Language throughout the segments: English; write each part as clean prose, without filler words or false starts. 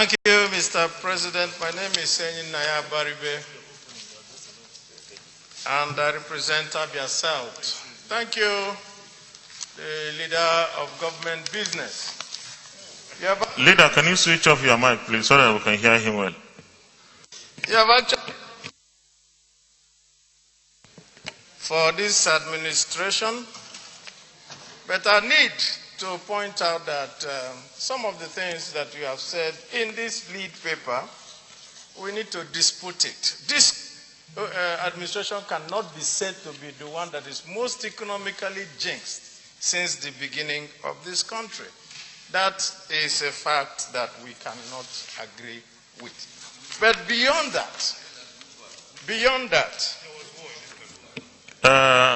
Thank you, Mr. President. My name is Senyin Naya Baribe, and I represent Abia South. Thank you, the leader of government business. Leader, can you switch off your mic, please, so that we can hear him well? You have actually, for this administration, but I need to point out that some of the things that you have said in this lead paper, we need to dispute it. This administration cannot be said to be the one that is most economically jinxed since the beginning of this country. That is a fact that we cannot agree with. But beyond that,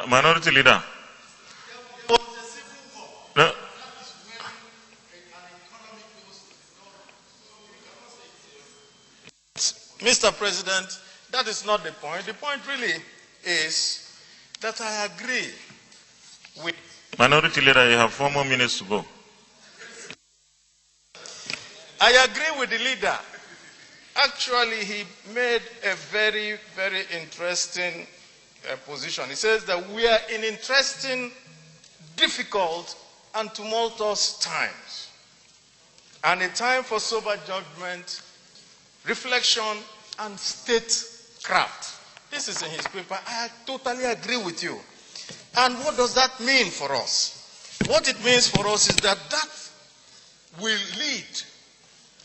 Minority Leader. No. Mr. President, that is not the point. The point really is that I agree with... Minority Leader, you have 4 more minutes to go. I agree with the leader. Actually, he made a very, very interesting position. He says that we are in interesting, difficult, and tumultuous times, and a time for sober judgment, reflection, and statecraft. This is in his paper. I totally agree with you. And what does that mean for us? What it means for us is that will lead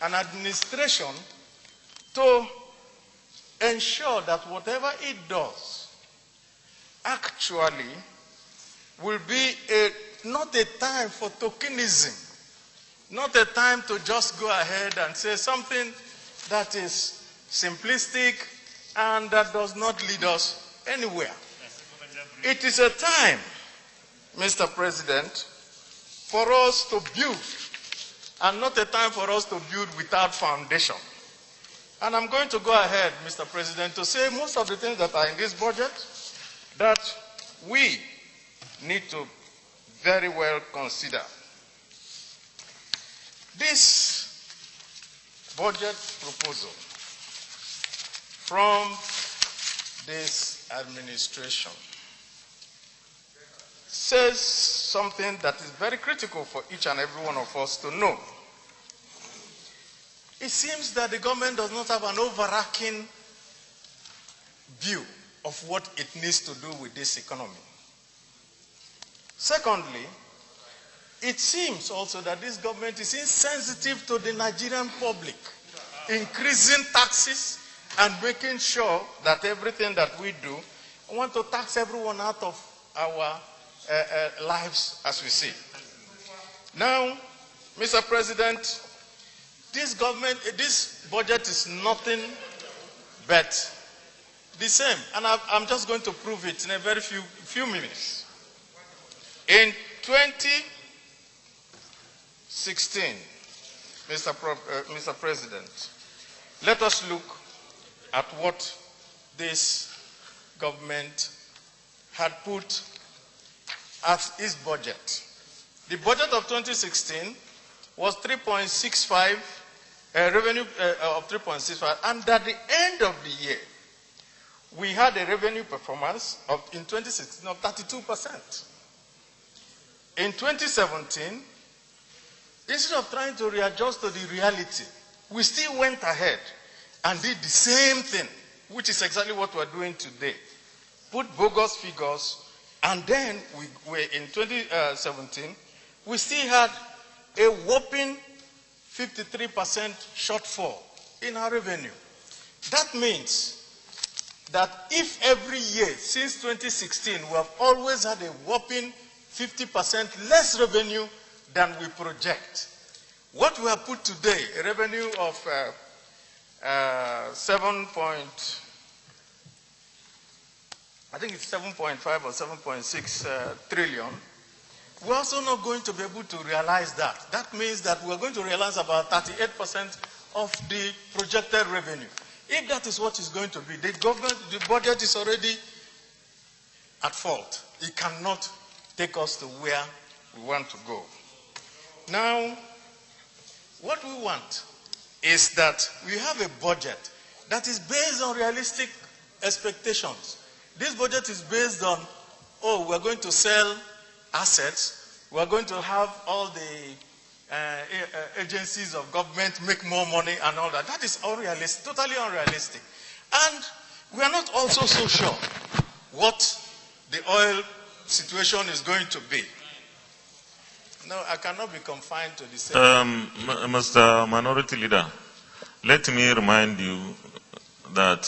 an administration to ensure that whatever it does actually will be not a time for tokenism, not a time to just go ahead and say something that is simplistic and that does not lead us anywhere. It is a time, Mr. President, for us to build, and not a time for us to build without foundation. And I'm going to go ahead, Mr. President, to say most of the things that are in this budget that we need to very well consider. This budget proposal from this administration says something that is very critical for each and every one of us to know. It seems that the government does not have an overarching view of what it needs to do with this economy. Secondly, it seems also that this government is insensitive to the Nigerian public, increasing taxes and making sure that everything that we do, we want to tax everyone out of our lives as we see. Now, Mr. President, this budget is nothing but the same. And I'm just going to prove it in a very few minutes. In 2016, Mr. President, let us look at what this government had put as its budget. The budget of 2016 was 3.65, revenue of 3.65, and at the end of the year, we had a revenue performance in 2016 of 32%. In 2017, instead of trying to readjust to the reality, we still went ahead and did the same thing, which is exactly what we're doing today. Put bogus figures, and then in 2017, we still had a whopping 53% shortfall in our revenue. That means that if every year since 2016 we have always had a whopping 50% less revenue than we project, what we have put today, a revenue of 7.5 or 7.6 trillion, we're also not going to be able to realize that. That means that we're going to realize about 38% of the projected revenue. If that is what it's going to be, the budget is already at fault. It cannot take us to where we want to go. Now, what we want is that we have a budget that is based on realistic expectations. This budget is based on, oh, we're going to sell assets, we're going to have all the agencies of government make more money and all that. That is unrealistic, totally unrealistic. And we are not also so sure what the oil situation is going to be. No, I cannot be confined to the same. Mr. Minority Leader, let me remind you that